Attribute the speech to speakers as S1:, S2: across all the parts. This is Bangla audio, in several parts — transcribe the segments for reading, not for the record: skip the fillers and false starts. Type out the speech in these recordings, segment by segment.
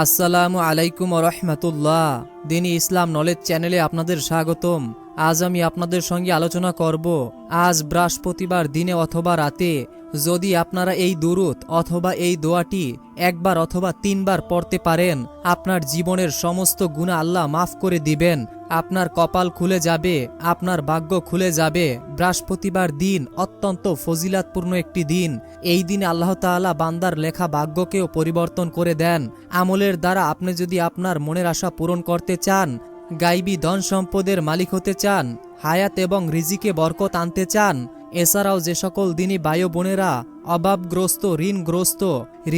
S1: আসসালামু আলাইকুম রহমতুল্লাহ। দিনী ইসলাম নলেজ চ্যানেলে আপনাদের স্বাগতম। আজ আমি আপনাদের সঙ্গে আলোচনা করব আজ বৃহস্পতিবার দিনে অথবা রাতে যদি আপনারা এই দুরূদ অথবা এই দোয়াটি একবার অথবা 3 বার পড়তে পারেন, আপনার জীবনের সমস্ত গুনাহ আল্লাহ মাফ করে দিবেন। আপনার কপাল খুলে যাবে, আপনার ভাগ্য খুলে যাবে। বৃহস্পতিবার দিন অত্যন্ত ফজিলাতপূর্ণ একটি দিন। এই দিনে আল্লাহ তাআলা বান্দার লেখা ভাগ্যকেও পরিবর্তন করে দেন। আমলের দ্বারা আপনি যদি আপনার মনের আশা পূরণ করতে চান, গাইবী ধন সম্পদের মালিক হতে চান, হায়াত এবং রিজিকে বরকত আনতে চান, এছাড়াও যে সকল দিনী ভাই বোনেরা অভাবগ্রস্ত, ঋণগ্রস্ত,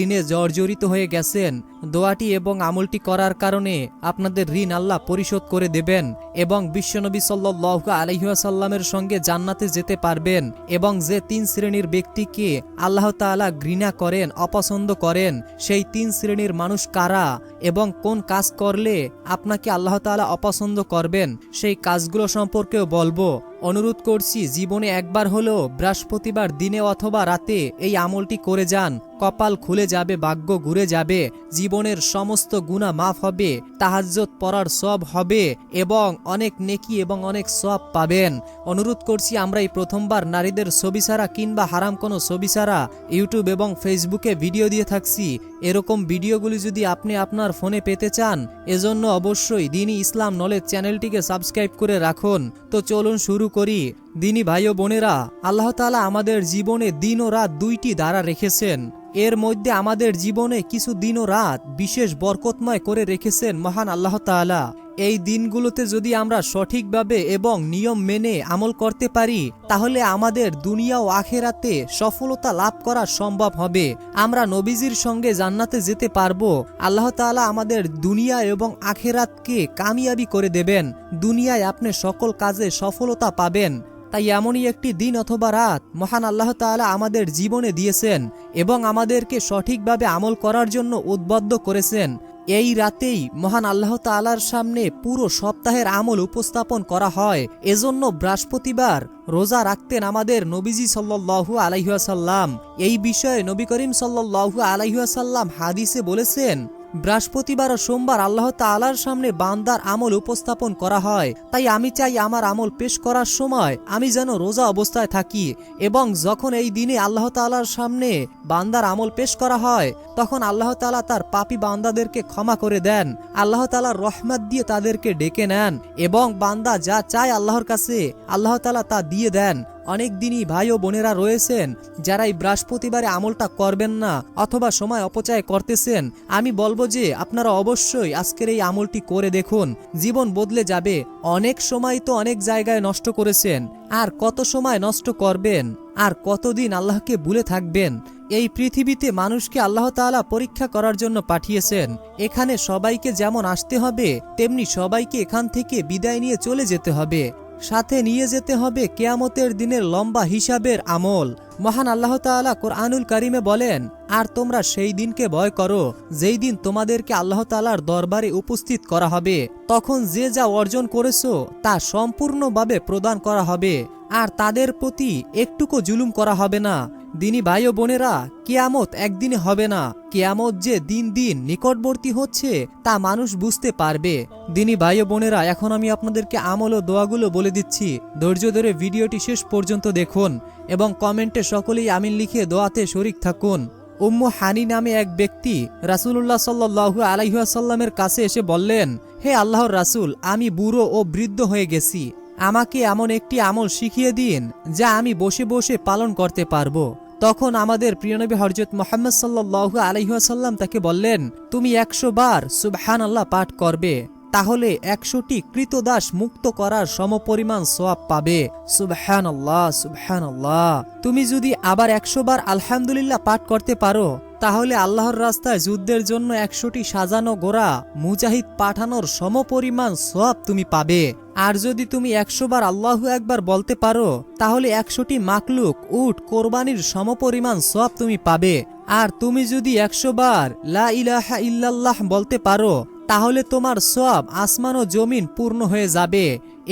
S1: ঋণে জর্জরিত হয়ে গেছেন, দোয়াটি এবং আমলটি করার কারণে আপনাদের ঋণ আল্লাহ পরিশোধ করে দেবেন এবং বিশ্বনবী সাল্লাল্লাহু আলাইহি ওয়াসাল্লামের সঙ্গে জান্নাতে যেতে পারবেন। এবং যে 3 শ্রেণীর ব্যক্তিকে আল্লাহ তাআলা ঘৃণা করেন, অপছন্দ করেন, সেই 3 শ্রেণীর মানুষ কারা এবং কোন কাজ করলে আপনাকে আল্লাহ তাআলা অপছন্দ করবেন, সেই কাজগুলো সম্পর্কেও বলবো। অনুরোধ করছি, জীবনে একবার হলেও বৃহস্পতিবার দিনে অথবা রাতে এই আমলটি করে যান। কপাল খুলে যাবে, ভাগ্য ঘুরে যাবে, জীবনের সমস্ত গুনাহ মাফ হবে, তাহাজ্জুদ পড়ার সওয়াব হবে এবং অনেক নেকি এবং অনেক সওয়াব পাবেন। অনুরোধ করছি, আমরা এই প্রথমবার নারীদের ছবি ছাড়া কিংবা হারাম কোনো ছবি ছাড়া ইউটিউব এবং ফেসবুকে ভিডিও দিয়ে থাকছি। এরকম ভিডিওগুলি যদি আপনি আপনার ফোনে পেতে চান, এজন্য অবশ্যই দিনী ইসলাম নলেজ চ্যানেলটিকে সাবস্ক্রাইব করে রাখুন। তো চলুন শুরু করি। দিনী ভাই ও বোনেরা, আল্লাহ তাআলা আমাদের জীবনে দিন ও রাত দুইটি দ্বারা রেখেছেন। এর মধ্যে আমাদের জীবনে কিছু দিন ও রাত বিশেষ বরকতময় করে রেখেছেন মহান আল্লাহ তাআলা। এই দিনগুলোতে যদি আমরা সঠিকভাবে এবং নিয়ম মেনে আমল করতে পারি, তাহলে আমাদের দুনিয়া ও আখিরাতে সফলতা লাভ করা সম্ভব হবে। আমরা নবীজির সঙ্গে জান্নাতে যেতে পারবো। আল্লাহ তাআলা আমাদের দুনিয়া এবং আখিরাতকে কামিয়াবি করে দেবেন। দুনিয়ায় আপনি সকল কাজে সফলতা পাবেন। তাই এমনই একটি দিন অথবা রাত মহান আল্লাহ তাআলা আমাদের জীবনে দিয়েছেন এবং আমাদেরকে সঠিকভাবে আমল করার জন্য উদ্বুদ্ধ করেছেন। এই রাতেই মহান আল্লাহ তাআলার সামনে পুরো সপ্তাহের আমল উপস্থাপন করা হয়। এজন্য বৃহস্পতিবার রোজা রাখতেন আমাদের নবীজি সাল্লাল্লাহু আলাইহি ওয়াসাল্লাম। এই বিষয়ে নবী করিম সাল্লাল্লাহু আলাইহি ওয়াসাল্লাম হাদিসে বলেছেন, বৃহস্পতিবার ও সোমবার আল্লাহ তাআলার সামনে বান্দার আমল উপস্থাপন করা হয়। তাই আমি চাই আমার আমল পেশ করার সময় আমি যেন রোজা অবস্থায় থাকি এবং যখন এই দিনে আল্লাহ তাআলার সামনে বান্দার আমল পেশ করা হয়, তখন আল্লাহ তাআলা তার পাপী বান্দাদেরকে ক্ষমা করে দেন। আল্লাহ তাআলার রহমত দিয়ে তাদেরকে ডেকে নেন এবং বান্দা যা চায় আল্লাহর কাছে আল্লাহ তাআলা তা দিয়ে দেন। অনেক দিনই ভাই ও বোনেরা রয়েছেন যারা এই বৃহস্পতিবারে আমলটা করবেন না অথবা সময় অপচয় করতেছেন। আমি বলবো যে আপনারা অবশ্যই আজকের এই আমলটি করে দেখুন, জীবন বদলে যাবে। অনেক সময় তো অনেক জায়গায় নষ্ট করেছেন, আর কত সময় নষ্ট করবেন, আর কতদিন আল্লাহকে ভুলে থাকবেন। এই পৃথিবীতে মানুষকে আল্লাহ তাআলা পরীক্ষা করার জন্য পাঠিয়েছেন। এখানে সবাইকে যেমন আসতে হবে, তেমনি সবাইকে এখান থেকে বিদায় নিয়ে চলে যেতে হবে। সাথে নিয়ে যেতে হবে কিয়ামতের দিনের লম্বা হিসাবের আমল। মহান আল্লাহ তাআলা কোরআনুল কারিমে বলেন, আর তোমরা সেই দিনকে ভয় করো যেই দিন তোমাদেরকে আল্লাহ তাআলার দরবারে উপস্থিত করা হবে। তখন যে যা অর্জন করেছো তা সম্পূর্ণভাবে প্রদান করা হবে, আর তাদের প্রতি একটুকু জুলুম করা হবে না। দিনী ভাই ও বোনেরা, কিয়ামত একদিনে হবে না। কিয়ামত যে দিন দিন নিকটবর্তী হচ্ছে তা মানুষ বুঝতে পারবে। দিনী ভাই ও বোনেরা, এখন আমি আপনাদেরকে আমল ও দোয়াগুলো বলে দিচ্ছি। ধৈর্য ধরে ভিডিওটি শেষ পর্যন্ত দেখুন এবং কমেন্টে সকলেই আমিন লিখে দোয়াতে শরীক থাকুন। উম্মু হানি নামে এক ব্যক্তি রাসূলুল্লাহ সাল্লাল্লাহু আলাইহি ওয়াসাল্লামের কাছে এসে বললেন, হে আল্লাহর রাসূল, আমি বুড়ো ও বৃদ্ধ হয়ে গেছি। আমাকে এমন একটি আমল শিখিয়ে দিন যা আমি বসে বসে পালন করতে পারবো। তখন আমাদের প্রিয়নবী হযরত মুহাম্মদ সাল্লাল্লাহু আলাইহি ওয়াসাল্লাম তাকে বললেন, তুমি 100 বার সুবহানাল্লাহ পাঠ করবে, তাহলে 100টি কৃতদাস মুক্ত করার সমপরিমাণ সওয়াব পাবে। সুবহানাল্লাহ, সুবহানাল্লাহ। তুমি যদি আবার 100 বার আলহামদুলিল্লাহ পাঠ করতে পারো, তাহলে আল্লাহর রাস্তায় যুদ্ধের জন্য 100টি সাজানো ঘোড়া মুজাহিদ পাঠানোর সমপরিমাণ সওয়াব তুমি পাবে। আর যদি তুমি 100 বার আল্লাহু আকবার বলতে পারো, তাহলে 100টি মাকলুক উট কোরবানির সমপরিমাণ সওয়াব তুমি পাবে। আর তুমি যদি 100 বার লা ইলাহা ইল্লাল্লাহ বলতে পারো, তাহলে তোমার সওয়াব আসমান ও জমিন পূর্ণ হয়ে যাবে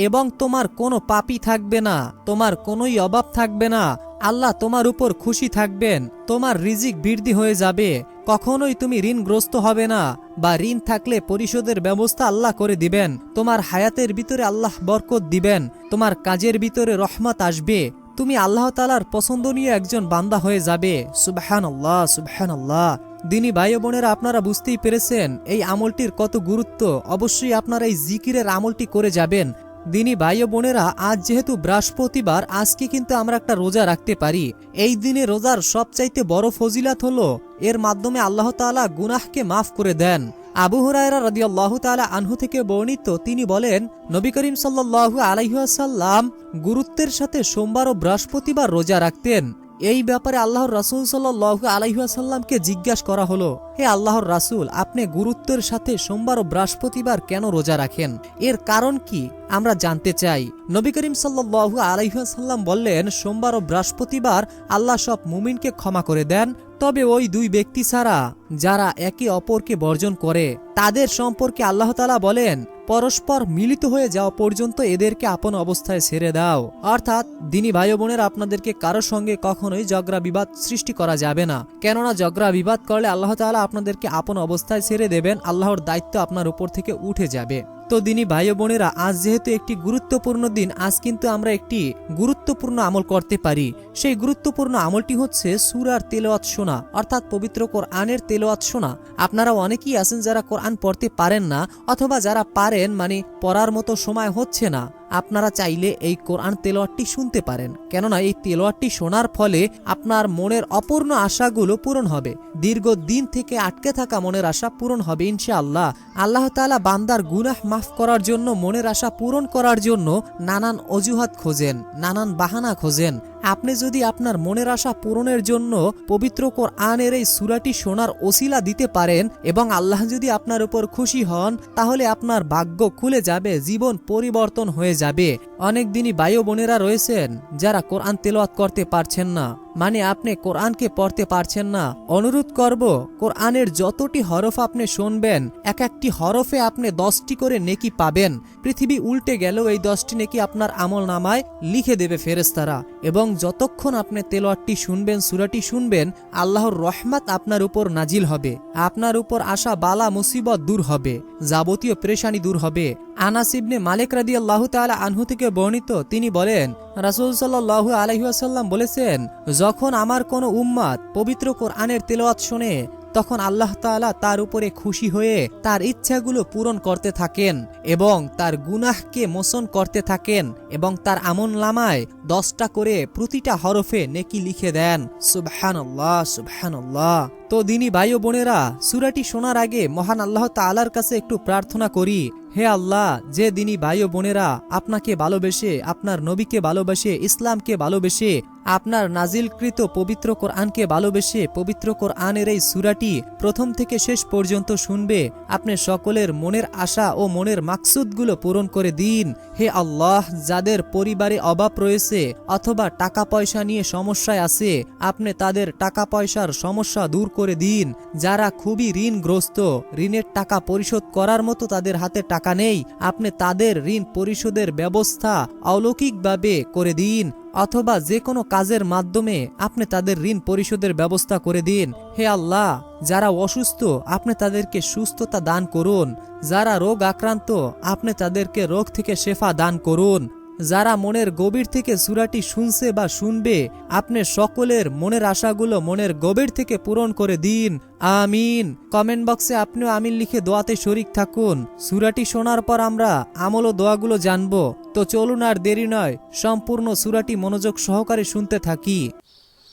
S1: এবং তোমার কোনো পাপই থাকবে না, তোমার কোনোই অভাব থাকবে না। আল্লাহ তোমার উপর খুশি থাকবেন, তোমার রিজিক বৃদ্ধি হয়ে যাবে, কখনোই তুমি ঋণগ্রস্ত হবে না, বা ঋণ থাকলে পরিশোধের ব্যবস্থা আল্লাহ করে দিবেন, তোমার হায়াতের ভিতরে আল্লাহ বরকত দিবেন, তোমার কাজের ভিতরে রহমত আসবে, তুমি আল্লাহ তাআলার পছন্দনীয় একজন বান্দা হয়ে যাবে। সুবহানাল্লাহ, সুবহানাল্লাহ। দিনী ভাই ও বোনেরা, আপনারা বুঝতেই পেরেছেন এই আমলটির কত গুরুত্ব। অবশ্যই আপনারা এই জিকিরের আমলটি করে যাবেন। দিনী ভাই ও বোনেরা, আজ যেহেতু বৃহস্পতিবার, আজকে কিন্তু আমরা একটা রোজা রাখতে পারি। এই দিনে রোজার সবচাইতে বড় ফজিলাত হলো এর মাধ্যমে আল্লাহ তাআলা গুনাহকে মাফ করে দেন। আবু হুরায়রা রাদিয়াল্লাহু তাআলা আনহু থেকে বর্ণিত, তিনি বলেন, নবী করিম সাল্লাল্লাহু আলাইহি ওয়াসাল্লাম গুরুত্বের সাথে সোমবার ও বৃহস্পতিবার রোজা রাখতেন। এই ব্যাপারে আল্লাহর রাসূল সাল্লাল্লাহু আলাইহি ওয়াসাল্লামকে জিজ্ঞাসা করা হলো, হে আল্লাহর রাসূল, আপনি গুরুত্বের সাথে সোমবার ও বৃহস্পতিবার কেন রোজা রাখেন? এর কারণ কি আমরা জানতে চাই। নবী করিম সাল্লাল্লাহু আলাইহি ওয়াসাল্লাম বললেন, সোমবার ও বৃহস্পতিবার আল্লাহ সব মুমিনকে ক্ষমা করে দেন, তবে ওই দুই ব্যক্তি ছাড়া যারা একে অপরকে বর্জন করে, তাদের সম্পর্কে আল্লাহ তাআলা বলেন, পরস্পর মিলিত হয়ে যাওয়া পর্যন্ত এদেরকে আপন অবস্থায় ছেড়ে দাও। অর্থাৎ দিনী ভাই বোনেরা, আপনাদেরকে কারো সঙ্গে কখনোই ঝগড়া বিবাদ সৃষ্টি করা যাবে না, কেননা ঝগড়া বিবাদ করলে আল্লাহ তাআলা আপনাদেরকে আপন অবস্থায় ছেড়ে দেবেন, আল্লাহর দায়িত্ব আপনার উপর থেকে উঠে যাবে। তো দিনী ভাই বোনেরা, আজ যেহেতু একটি গুরুত্বপূর্ণ দিন, আজ কিন্তু আমরা একটি গুরুত্বপূর্ণ আমল করতে পারি। সেই গুরুত্বপূর্ণ আমলটি হচ্ছে সূরার তেলাওয়াত শোনা, অর্থাৎ পবিত্র কোরআনের তেলাওয়াত শোনা। আপনারা অনেকেই আছেন যারা কোরআন পড়তে পারেন না, অথবা যারা পারেন মানে পড়ার মতো সময় হচ্ছে না। আপনারা চাইলে এই কোরআন তেলাওয়াতটি শুনতে পারেন, কেননা এই তেলাওয়াতটি শোনার ফলে আপনার মনের অপূর্ণ আশাগুলো পূরণ হবে। দীর্ঘদিন থেকে আটকে থাকা মনের আশা পূরণ হবে ইনশাআল্লাহ। আল্লাহ তাআলা বান্দার গুনাহ মাফ করার জন্য, মনের আশা পূরণ করার জন্য নানান অজুহাত খোঁজেন, নানান বাহানা খোঁজেন। আপনি যদি আপনার মনের আশা পূরণের জন্য পবিত্র কোরআনের এই সূরাটি শোনার ওসিলা দিতে পারেন এবং আল্লাহ যদি আপনার উপর খুশি হন, তাহলে আপনার ভাগ্য খুলে যাবে, জীবন পরিবর্তন হয়ে যাবে। অনেক দিনই ভাই ও বোনেরা রয়েছেন যারা কোরআন তেলাওয়াত করতে পারছেন না, মানে আপনি কোরআনকে পড়তে পারছেন না। অনুরোধ করব, কোরআনের যতটি হরফ আপনি শুনবেন, এক একটি হরফে আপনি 10টি করে নেকি পাবেন। পৃথিবী উল্টে গেলেও এই 10টি নেকি আপনার আমল নামায় লিখে দেবে ফেরেশতারা। এবং যতক্ষণ আপনি তেলাওয়াতটি শুনবেন, সূরাটি শুনবেন, আল্লাহর রহমত আপনার উপর নাজিল হবে, আপনার উপর আসা বালা মুসিবত দূর হবে, যাবতীয় পেরেশানি দূর হবে। আনাস ইবনে মালিক রাদিয়াল্লাহু তাআলা আনহু থেকে বর্ণিত, তিনি বলেন, রাসূল সাল্লাল্লাহু আলাইহি ওয়াসাল্লাম বলেছেন, যখন আমার কোনো উম্মত পবিত্র কোরআনের তেলাওয়াত শোনে, তখন আল্লাহ তাআলা তার উপরে খুশি হয়ে তার ইচ্ছাগুলো পূরণ করতে থাকেন এবং তার গুনাহকে মোচন করতে থাকেন এবং তার আমলনামায় 10টা করে প্রতিটা হরফে নেকি লিখে দেন। সুবহানাল্লাহ, সুবহানাল্লাহ। তো দিনী ভাই ও বোনেরা, সূরাটি শোনার আগে মহান আল্লাহ তাআলার কাছে একটু প্রার্থনা করি। হে আল্লাহ, যে দিনী ভাই ও বোনেরা আপনাকে ভালোবেসে, আপনার নবীকে ভালোবেসে, ইসলামকে ভালোবেসে, আপনার নাজিলকৃত পবিত্র কোরআনকে ভালোবেসে পবিত্র কোরআনের এই সূরাটি প্রথম থেকে শেষ পর্যন্ত শুনবে, আপনি সকলের মনের আশা ও মনের মাকসুদগুলো পূরণ করে দিন। হে আল্লাহ, যাদের পরিবারে অভাব রয়েছে অথবা টাকা পয়সা নিয়ে সমস্যায় আছে, আপনি তাদের টাকা পয়সার সমস্যা দূর করে দিন। যারা খুবই ঋণগ্রস্ত, ঋণের টাকা পরিশোধ করার মতো তাদের হাতে টাকা নেই, আপনি তাদের ঋণ পরিশোধের ব্যবস্থা অলৌকিকভাবে করে দিন, অথবা যে কোনো কাজের মাধ্যমে আপনি তাদের ঋণ পরিশোধের ব্যবস্থা করে দিন। হে আল্লাহ, যারা অসুস্থ আপনি তাদেরকে সুস্থতা দান করুন, যারা রোগ আক্রান্ত আপনি তাদেরকে রোগ থেকে শেফা দান করুন। যারা মনের গভীর থেকে সূরাটি শুনছে বা শুনবে, আপনি সকলের মনের আশাগুলো মনের গভীর থেকে পূরণ করে দিন। আমিন। কমেন্ট বক্সে আপনিও আমিন লিখে দোয়াতে শরীক থাকুন। সূরাটি শোনার পর আমরা আমল ও দোয়াগুলো জানবো। তো চলুন আর দেরি নয়, সম্পূর্ণ সূরাটি মনোযোগ সহকারে শুনতে থাকি।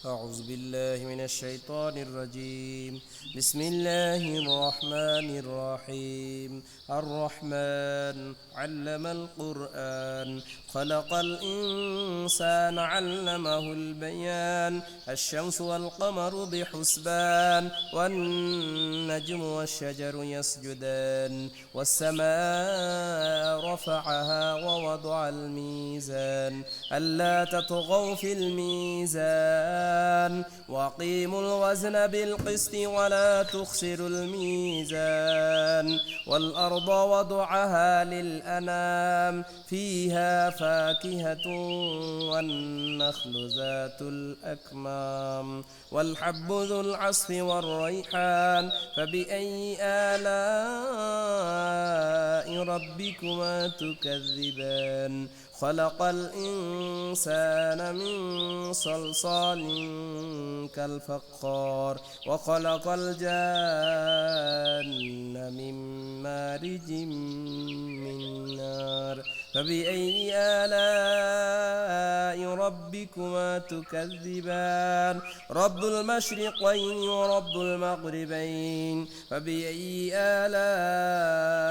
S2: أعوذ بالله من الشيطان الرجيم بسم الله الرحمن الرحيم الرحمن علم القرآن خلق الإنسان علمه البيان الشمس والقمر بحسبان والنجم والشجر يسجدان والسماء رفعها ووضع الميزان ألا تطغوا في الميزان وأقيموا الوزن بالقسط ولا تخسروا الميزان الميزان والأرض وضعها للأنام فيها فاكهة والنخل ذات الأكمام والحب ذو العصف والريحان فبأي آلاء ربكما تكذبان خلق الإنسان من صلصال كالفخار وخلق الجان من مارج من نار فبأي آلاء ربكما تكذبان رب المشرقين ورب المغربين فبأي آلاء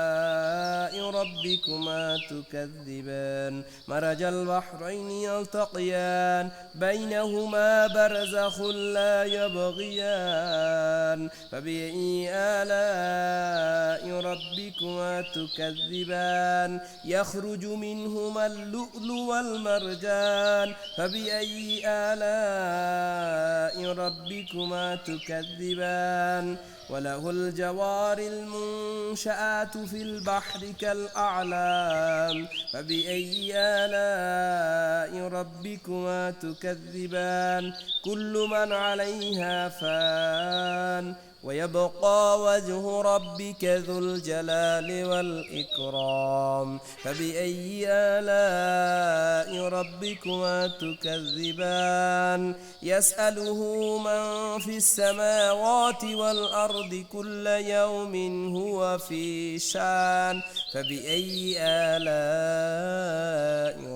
S2: ربكما تكذبان مرج البحرين يلتقيان بينهما برزخ لا يبغيان فبأي آلاء ربكما تكذبان يخرج منهما اللؤلؤ والمرجان فبأي آلاء ربكما تكذبان وله الجوار المنشآت في البحر كالأعلام فبأي آلاء ربكما تكذبان كل من عليها فان ويبقى وجه ربك ذو الجلال والإكرام فبأي آلاء ربكما تكذبان يسأله من في السماوات والأرض كل يوم هو في شان فبأي آلاء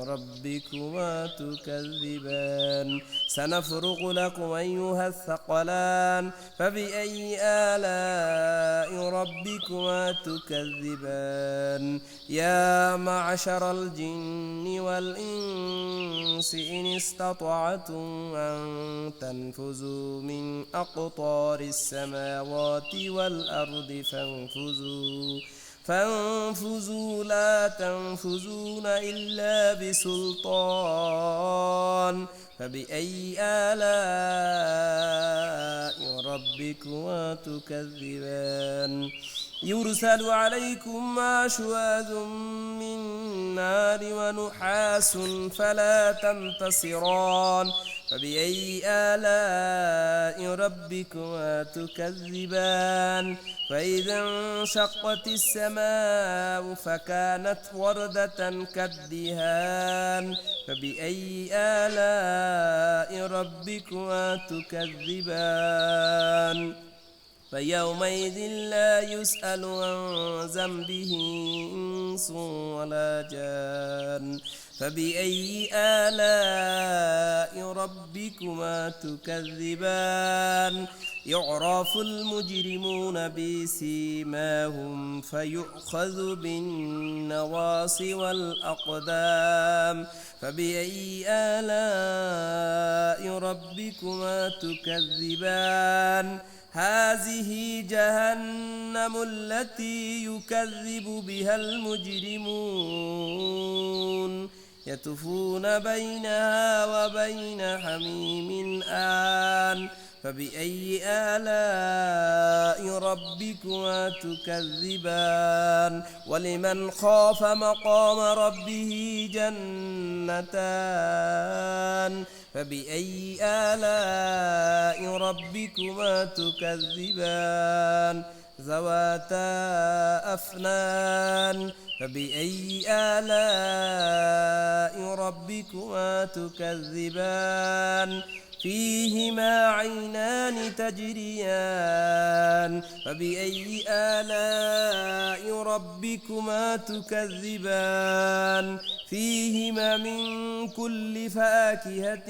S2: ربكما تكذبان سنفرغ لكم أيها الثقلان فبأي آلاء ربكما تكذبان يا معشر الجن والإنس إن استطعتم أن تنفذوا من أقطار السماوات والأرض فانفذوا لا تنفذون إلا بسلطان فبأي آلاء ربكما تكذبان يرسل عليكم شواذ من نار ونحاس فلا تنتصران فبأي آلاء ربكما تكذبان فإذا انشقت السماء فكانت وردة كالدهان فبأي آلاء ربكما تكذبان فيومئذ لا يسأل عن ذنبه إنس ولا جان فبأي آلاء ربكما تكذبان يعرف المجرمون بسيماهم فيؤخذ بالنواصي والأقدام فبأي آلاء ربكما تكذبان هذه جهنم التي يكذب بها المجرمون يطوفون بينها وبين حميم آن فبأي آلاء ربكما تكذبان ولمن خاف مقام ربه جنتان فبأي آلاء ربكما تكذبان ذواتا أفنان فبأي آلاء ربكما تكذبان فيهما عينان تجريان فبأي آلاء ربكما تكذبان فيهما من كل فاكهة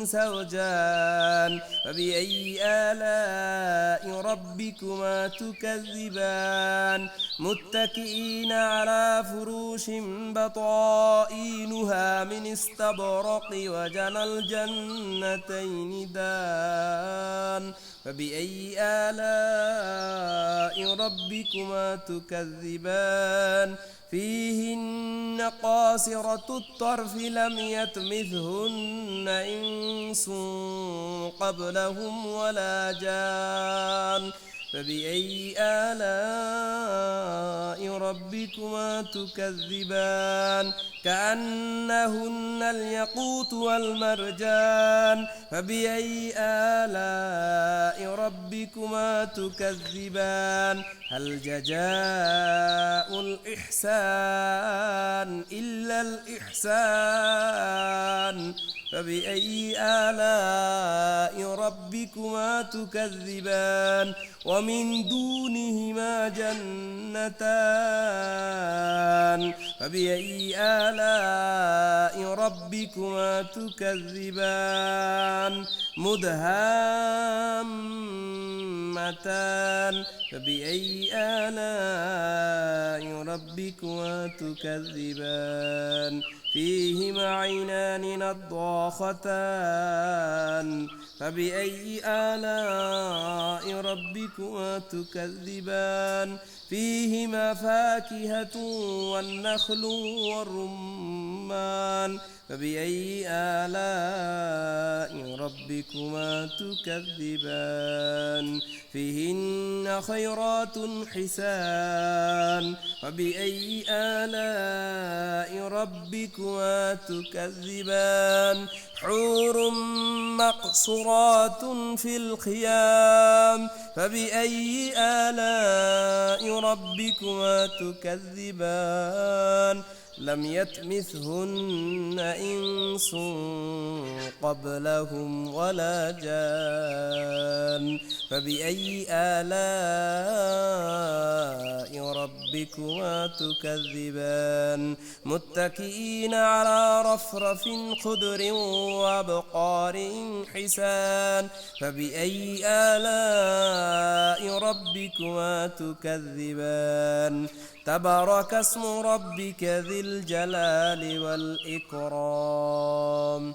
S2: زوجان فبأي آلاء ربكما تكذبان متكئين على فروش بطائنها من استبرق وجنى الجنتين دان فبأي آلاء ربكما تكذبان فيهن قاصرة الطرف لم يطمثهن إنس قبلهم ولا جان فبأي آلاء ربكما تكذبان كأنهن الياقوت والمرجان فبأي آلاء ربكما تكذبان هل جزاء الإحسان إلا الإحسان فبأي آلاء ربكما تكذبان ومن دونهما جنتان فبأي آلاء ربكما تكذبان مدهامتان فبأي آلاء ربكما تكذبان فيهما عينان نضاختان فبأي آلاء ربكما تكذبان فيهما فاكهة والنخل والرمان فبأي آلاء ربكما تكذبان فيهن خيرات حسان فبأي آلاء ربكما تكذبان حور مقصورات في الخيام فبأي آلاء ربكما تكذبان لم يطمثهن إنس قبلهم ولا جان فبأي آلاء ربكما تكذبان متكئين على رفرف خضر وأبقار حسان فبأي آلاء ربكما تكذبان تبارك اسم ربك ذي الجلال والإكرام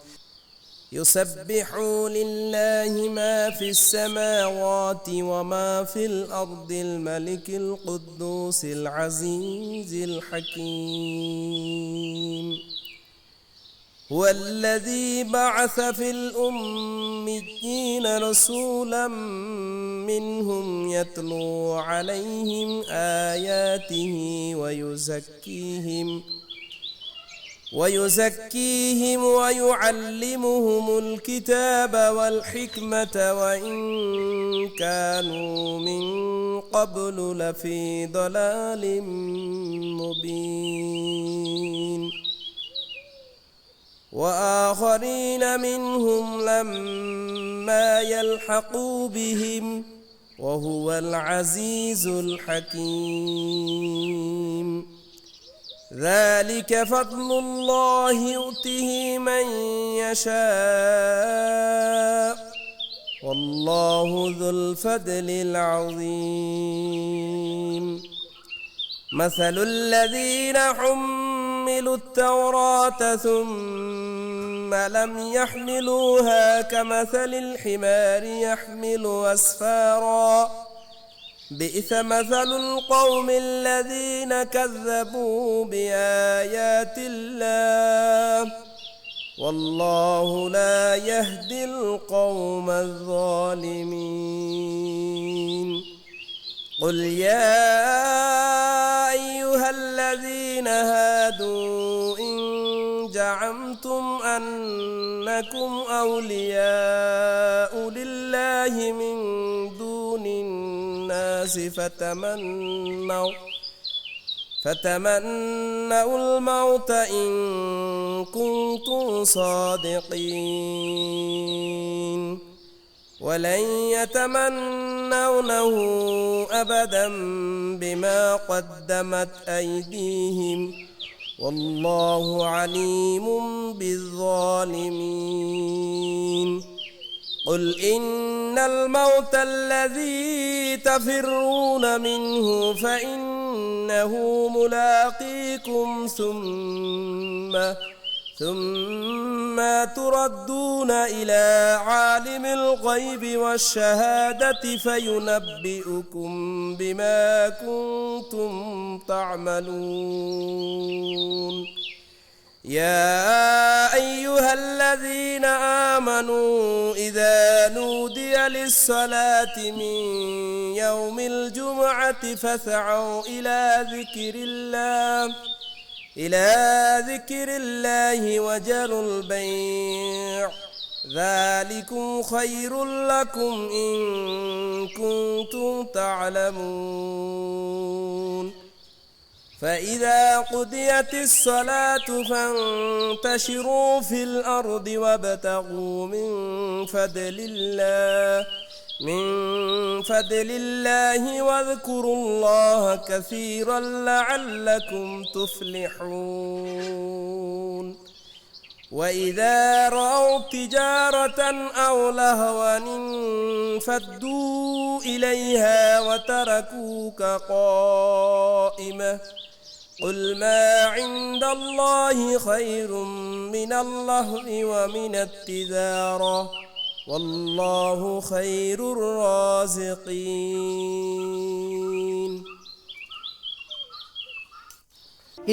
S2: يسبح لله ما في السماوات وما في الأرض الملك القدوس العزيز الحكيم هو الذي بعث في الأميين رسولا منهم يتلو عليهم آياته ويزكيهم ويعلمهم الكتاب والحكمة وإن كانوا من قبل لفي ضلال مبين وآخرين منهم لما يلحقوا بهم وهو العزيز الحكيم ذلك فضل الله يؤته من يشاء والله ذو الفضل العظيم مثل الذين حملوا التوراة ثم لم يحملوها كمثل الحمار يحمل أسفارا بئس مثل القوم الذين كذبوا بآيات الله والله لا يهدي القوم الظالمين قل يا أيها الذين هادوا إن زعمتم أنكم أولياء لله من دون الناس فتمنوا الموت إن كنتم صادقين ولن يتمنونه أبدا بما قدمت أيديهم والله عليم بالظالمين قل إن الموت الذي تفرون منه فإنه ملاقيكم ثم تردون إلى عالم الغيب والشهادة فينبئكم بما كنتم تعملون يا أيها الذين آمنوا إذا نودي للصلاة من يوم الجمعة فاسعوا إلى ذكر الله وذروا البيع ذلكم خير لكم إن كنتم تعلمون فإذا قضيت الصلاة فانتشروا في الأرض وابتغوا من فضل الله واذكروا الله كثيرا لعلكم تفلحون وإذا رأوا تجارة أو لهوا انفضوا إليها وتركوك قائمة قل ما عند الله خير من اللهو ومن التجارة والله خير الرازقين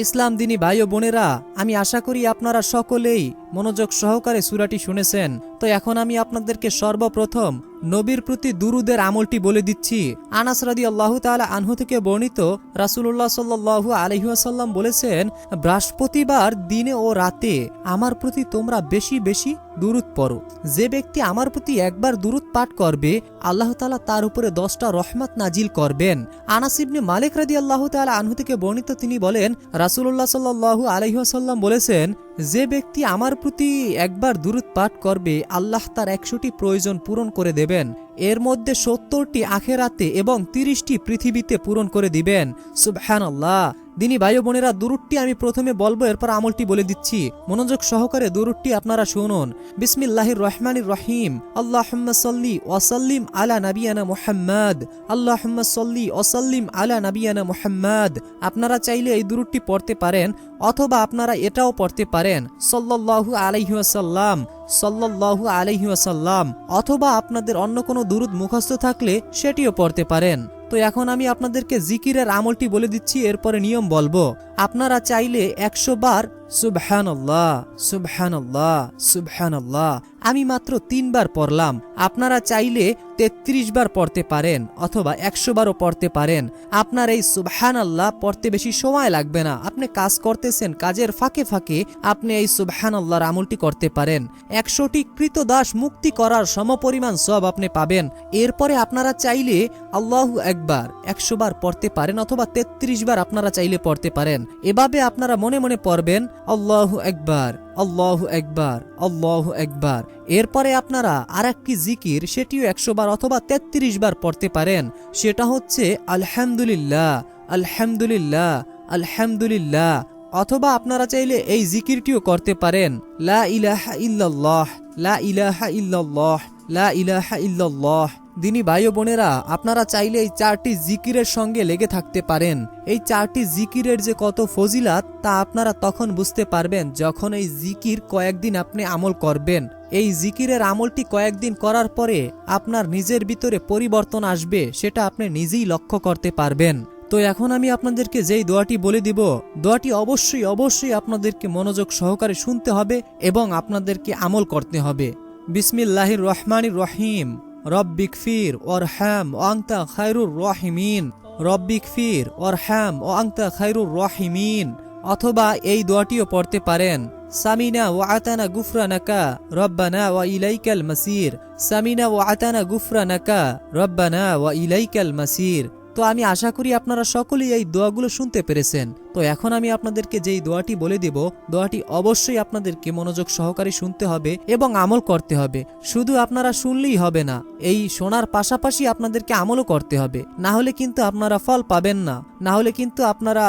S1: ইসলাম দিনী ভাই ও বোনেরা, আমি আশা করি আপনারা সকলেই মনোযোগ সহকারে সূরাটি শুনেছেন। তো এখন আমি আপনাদেরকে সর্বপ্রথম নবীর প্রতি দুরুদের আমলটি বলে দিচ্ছি। আনাস রাদিয়াল্লাহু তাআলা আনহু থেকে বর্ণিত, রাসূলুল্লাহ সাল্লাল্লাহু আলাইহি ওয়াসাল্লাম বলেছেন, বৃহস্পতিবার দিনে ও রাতে আমার প্রতি তোমরা বেশি বেশি দুরূদ পড়ো। যে ব্যক্তি আমার প্রতি একবার দুরূদ পাঠ করবে, আল্লাহ তাআলা তার উপরে 10টা রহমত নাজিল করবেন। আনাস ইবনে মালিক রাদিয়াল্লাহু তাআলা আনহু থেকে বর্ণিত, তিনি বলেন, রাসূলুল্লাহ সাল্লাল্লাহু আলাইহি ওয়াসাল্লাম বলেছেন, যে ব্যক্তি আমার প্রতি একবার দুরূদ পাঠ করবে, আল্লাহ তার 100টি প্রয়োজন পূরণ করে দেবেন। এর মধ্যে 70টি আখেরাতে এবং 30টি পৃথিবীতে পূরণ করে দিবেন। সুবহানাল্লাহ। দিনী ভাই বোনেরা, দুরূদটি আমি প্রথমে বলবো, এরপর আমলটি বলে দিচ্ছি। মনোযোগ সহকারে দুরূদটি আপনারা শুনুন। বিসমিল্লাহির রহমানির রহিম। আল্লাহুম্মা সাল্লি ওয়া সাল্লিম আলা নাবিয়ানা মুহাম্মদ। আল্লাহুম্মা সাল্লি ওয়া সাল্লিম আলা নাবিয়ানা মুহাম্মদ। আপনারা চাইলে এই দুরূদটি পড়তে পারেন, অথবা আপনারা এটাও পড়তে পারেন, সাল্লাল্লাহু আলাইহি ওয়াসাল্লাম, সাল্লাল্লাহু আলাইহি ওয়াসাল্লাম, অথবা আপনাদের অন্য কোনো দুরূদ মুখস্থ থাকলে সেটিও পড়তে পারেন। তো এখন আমি আপনাদেরকে জিকিরের আমলটি বলে দিচ্ছি, এরপরে নিয়ম বলবো। আপনারা চাইলে 100 বার সুবহানাল্লাহ, সুবহানাল্লাহ, সুবহানাল্লাহ আমি মাত্র 3 বার পড়লাম। আপনারা চাইলে 33 বার পড়তে পারেন, অথবা 100 বারও পড়তে পারেন। আপনার এই সুবহানাল্লাহ পড়তে বেশি সময় লাগবে না। আপনি কাজ করতেছেন, কাজের ফাঁকে ফাঁকে আপনি এই সুবহানাল্লাহর আমলটি করতে পারেন। 100টি কৃতদাস মুক্তি করার সমপরিমাণ সওয়াব আপনি পাবেন। এরপরে আপনারা চাইলে আল্লাহু আকবার 100 বার পড়তে পারেন, অথবা 33 বার আপনারা চাইলে পড়তে পারেন। এভাবে আপনারা মনে মনে পড়বেন, আল্লাহু আকবার, আল্লাহু আকবার, আল্লাহু আকবার। এরপরে আপনারা আরেকটি জিকির, সেটিও 100 বার অথবা 33 বার পড়তে পারেন। সেটা হচ্ছে আলহামদুলিল্লাহ, আলহামদুলিল্লাহ, আলহামদুলিল্লাহ। অথবা আপনারা চাইলে এই জিকিরটিও করতে পারেন, লা ইলাহা ইল্লাল্লাহ, লা ইলাহা ইল্লাল্লাহ, লা ইলাহা ইল্লাল্লাহ। দিনী ভাই ও বোনেরা, আপনারা চাইলে এই 4টি জিকিরের সঙ্গে লেগে থাকতে পারেন। এই 4টি জিকিরের যে কত ফজিলাত, তা আপনারা তখন বুঝতে পারবেন যখন এই জিকির কয়েকদিন আপনি আমল করবেন। এই জিকিরের আমলটি কয়েকদিন করার পরে আপনার নিজের ভিতরে পরিবর্তন আসবে, সেটা আপনি নিজেই লক্ষ্য করতে পারবেন। তো এখন আমি আপনাদেরকে যেই দোয়াটি বলে দিব, দোয়াটি অবশ্যই অবশ্যই আপনাদেরকে মনোযোগ সহকারে শুনতে হবে এবং আপনাদেরকে আমল করতে হবে। বিসমিল্লাহির রহমানির রহিম। রব্বিগফির ওয়ারহাম ওয়া আনতা খায়রুর রাহিমিন। রব্বিগফির ওয়ারহাম ওয়া আনতা খায়রুর রাহিমিন। অথবা এই দোয়াটিও পড়তে পারেন, সামিনা ওয়া আতানা গুফরানাকা রব্বানা ওয়া ইলাইকাল মাসির। সামিনা ওয়া আতানা গুফরানাকা রব্বানা ওয়া ইলাইকাল মাসির। তো আমি আশা করি আপনারা সকলেই এই দোয়াগুলো শুনতে পেরেছেন। তো এখন আমি আপনাদেরকে যেই দোয়াটি বলে দেব, দোয়াটি অবশ্যই আপনাদেরকে মনোযোগ সহকারে শুনতে হবে এবং আমল করতে হবে। শুধু আপনারা শুনলেই হবে না, এই শোনার পাশাপাশি আপনাদেরকে আমলও করতে হবে। না হলে কিন্তু আপনারা ফল পাবেন না, না হলে কিন্তু আপনারা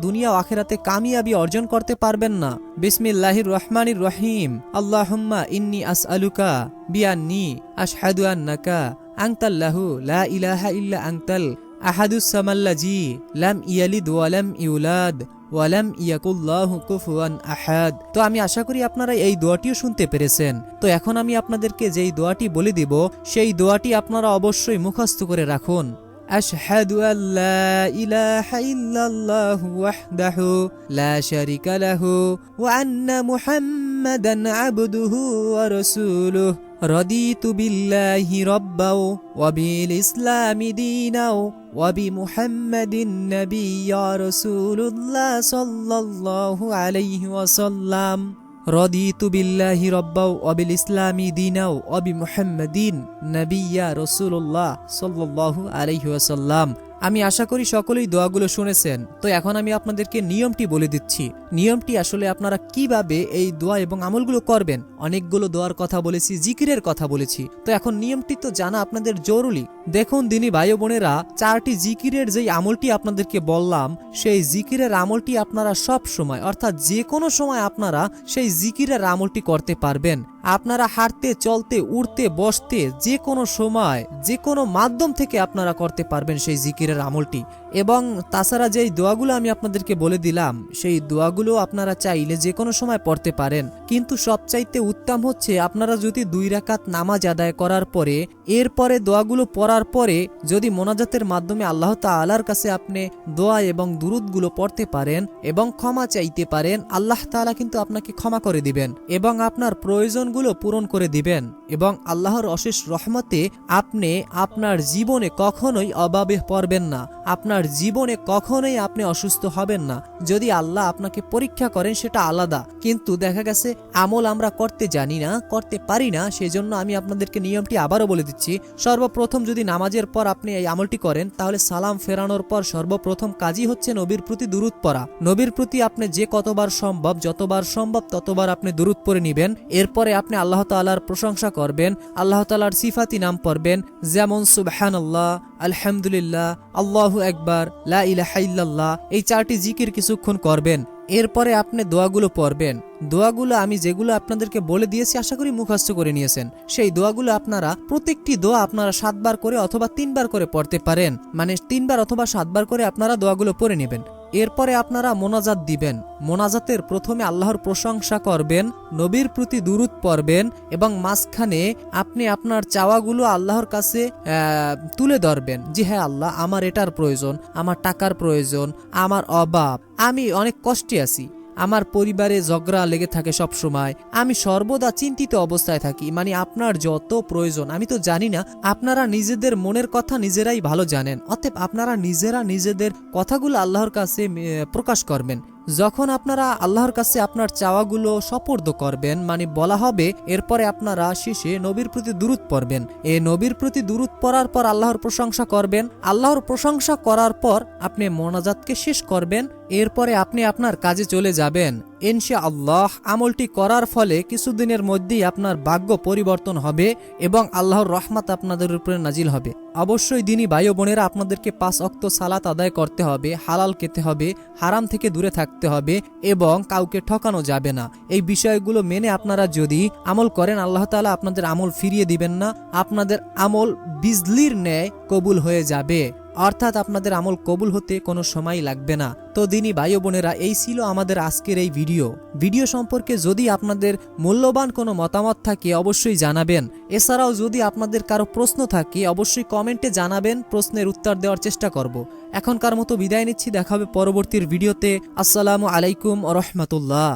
S1: দুনিয়া ও আখিরাতে কামিয়াবি অর্জন করতে পারবেন না। বিসমিল্লাহির রহমানির রহিম। আল্লাহুম্মা ইন্নী আসআলুকা বিআন্নী আশহাদু আন্নাকা আনতাল্লাহু লা ইলাহা ইল্লা আনতাল আহাদুস সামাল্লাজি লাম ইয়ালিদ ওয়া লাম ইউলাদ ওয়া লাম ইয়াকুল্লাহু কুফুয়ান আহাদ। তো আমি আশা করি আপনারা এই দোয়াটিও শুনতে পেরেছেন। তো এখন আমি আপনাদেরকে যেই দোয়াটি বলে দিব, সেই দোয়াটি আপনারা অবশ্যই মুখস্থ করে রাখুন। আশহাদু আল্লা ইলাহা ইল্লাল্লাহু ওয়াহদাহু লা শারিকা লাহু ওয়া আন্না মুহাম্মাদান আবদুহু ওয়া রাসূলুহু রাদিতু বিল্লাহি রাব্বাও ওয়া বিল ইসলামি দীনাও ওয়া বিমুহাম্মাদিন নাবিয়্যা রাসূলুল্লাহ সাল্লাল্লাহু আলাইহি ওয়াসাল্লাম রাদিতু বিল্লাহি রাব্বাও ওয়া বিল ইসলামি দীনাও ওয়া বিমুহাম্মাদিন নাবিয়্যা রাসূলুল্লাহ সাল্লাল্লাহু আলাইহি ওয়াসাল্লাম। আমি আশা করি সকলেই দোয়াগুলো শুনেছেন। তো এখন আমি আপনাদেরকে নিয়মটি বলে দিচ্ছি। নিয়মটি আসলে আপনারা কিভাবে এই দোয়া এবং আমলগুলো করবেন। অনেকগুলো দোয়ার কথা বলেছি, জিকিরের কথা বলেছি, তো এখন নিয়মটি তো জানা আপনাদের জরুরি। দেখুন দিনী ভাই বোনেরা, 4টি জিকিরের যেই আমলটি আপনাদেরকে বললাম, সেই জিকিরের আমলটি আপনারা সব সময় অর্থাৎ যে কোনো সময় আপনারা সেই জিকিরের আমলটি করতে পারবেন। আপনারা হাঁটতে, চলতে, উঠতে, বসতে, যে কোনো সময় যে কোনো মাধ্যম থেকে আপনারা করতে পারবেন সেই জিকিরের আমলটি। এবং তাছাড়া যেই দোয়াগুলো আমি আপনাদেরকে বলে দিলাম, সেই দোয়াগুলো আপনারা চাইলে যে কোনো সময় পড়তে পারেন। কিন্তু সবচাইতে উত্তম হচ্ছে আপনারা যদি 2 রাকাত নামাজ আদায় করার পরে এরপরে দোয়াগুলো পড়ার পরে যদি মোনাজাতের মাধ্যমে আল্লাহ তাআলার কাছে আপনি দোয়া এবং দুরুদগুলো পড়তে পারেন এবং ক্ষমা চাইতে পারেন, আল্লাহ তাআলা কিন্তু আপনাকে ক্ষমা করে দিবেন এবং আপনার প্রয়োজনগুলো পূরণ করে দিবেন। এবং আল্লাহর অশেষ রহমতে আপনি আপনার জীবনে কখনোই অভাবে পড়বেন না, আপনার জীবনে কখনোই আপনি অসুস্থ হবেন না। যদি আল্লাহ আপনাকে পরীক্ষা করেন সেটা আলাদা, কিন্তু দেখা গেছে আমল আমরা করতে জানি না, করতে পারি না। সেজন্য আমি আপনাদেরকে নিয়মটি আবারও বলে দিচ্ছি। সর্বপ্রথম যদি নামাজের পর আপনি এই আমলটি করেন, তাহলে সালাম ফেরানোর পর সর্বপ্রথম কাজই হচ্ছে নবীর প্রতি দুরূদ পড়া। নবীর প্রতি আপনি যে কতবার সম্ভব, যতবার সম্ভব ততবার আপনি দুরূদ পড়ে নেবেন। এরপরে আপনি আল্লাহ তাআলার প্রশংসা করবেন, আল্লাহ তাআলার সিফাতি নাম পড়বেন, যেমন সুবহানাল্লাহ, আলহামদুলিল্লাহ, আল্লাহু আকবার, লা ইলাহা ইল্লাল্লাহ। এই 4টি জিকির কিছুক্ষণ করবেন। এরপরে আপনি দোয়াগুলো পড়বেন। দোয়াগুলো আমি যেগুলো আপনাদেরকে বলে দিয়েছি আশা করি মুখস্থ করে নিয়েছেন। সেই দোয়াগুলো আপনারা প্রত্যেকটি দোয়া আপনারা 7 বার করে অথবা 3 বার করে পড়তে পারেন, মানে 3 বার অথবা 7 বার করে আপনারা দোয়াগুলো পড়ে নেবেন। এরপরে আপনারা মোনাজাত দিবেন। মোনাজাতের প্রথমে আল্লাহর প্রশংসা করবেন, নবীর প্রতি দুরূদ পড়বেন এবং মাঝখানে আপনি আপনার চাওয়াগুলো আল্লাহর কাছে তুলে ধরবেন যে হ্যাঁ আল্লাহ, আমার এটার প্রয়োজন, আমার টাকার প্রয়োজন, আমার অভাব, আমি অনেক কষ্টে আছি, আমার পরিবারে ঝগড়া লেগে থাকে সব সময়, আমি সর্বদা চিন্তিত অবস্থায় থাকি। মানে আপনার যত প্রয়োজন, আমি তো জানি না, আপনারা নিজেদের মনের কথা নিজেরাই ভালো জানেন। অতএব আপনারা নিজেরা নিজেদের কথাগুলো আল্লাহর কাছে প্রকাশ করবেন। যখন আপনারা আল্লাহর কাছে আপনার চাওয়াগুলো সুপর্দ করবেন, মানে বলা হবে, এরপরে আপনারা শেষে নবীর প্রতি দুরূদ পড়বেন। এই নবীর প্রতি দুরূদ পড়ার পর আল্লাহর প্রশংসা করবেন। আল্লাহর প্রশংসা করার পর আপনি মোনাজাতকে শেষ করবেন। এরপরে আপনি আপনার কাজে চলে যাবেন। ইনশাআল্লাহ আমলটি করার ফলে কিছুদিনের মধ্যেই আপনার ভাগ্য পরিবর্তন হবে এবং আল্লাহর রহমত আপনাদের উপরে নাজিল হবে। অবশ্যই দিনী ভাই বোনেরা, আপনাদেরকে 5 ওয়াক্ত সালাত আদায় করতে হবে, হালাল খেতে হবে, হারাম থেকে দূরে থাকতে হবে এবং কাউকে ঠকানো যাবে না। এই বিষয়গুলো মেনে আপনারা যদি আমল করেন, আল্লাহ তাআলা আপনাদের আমল ফিরিয়ে দিবেন না, আপনাদের আমল বিজলির ন্যায় কবুল হয়ে যাবে। অর্থাৎ আপনাদের আমল কবুল হতে কোনো সময় লাগবে না। তো দিনী ভাই বোনেরা, এই ছিল আমাদের আজকের এই ভিডিও সম্পর্কে যদি আপনাদের মূল্যবান কোনো মতামত থাকে অবশ্যই জানাবেন। এছাড়াও যদি আপনাদের কারো প্রশ্ন থাকে অবশ্যই কমেন্টে জানাবেন, প্রশ্নের উত্তর দেওয়ার চেষ্টা করব। এখনকার মতো বিদায় নিচ্ছি, দেখা হবে পরবর্তীর ভিডিওতে। আসসালামু আলাইকুম ওয়া রাহমাতুল্লাহ।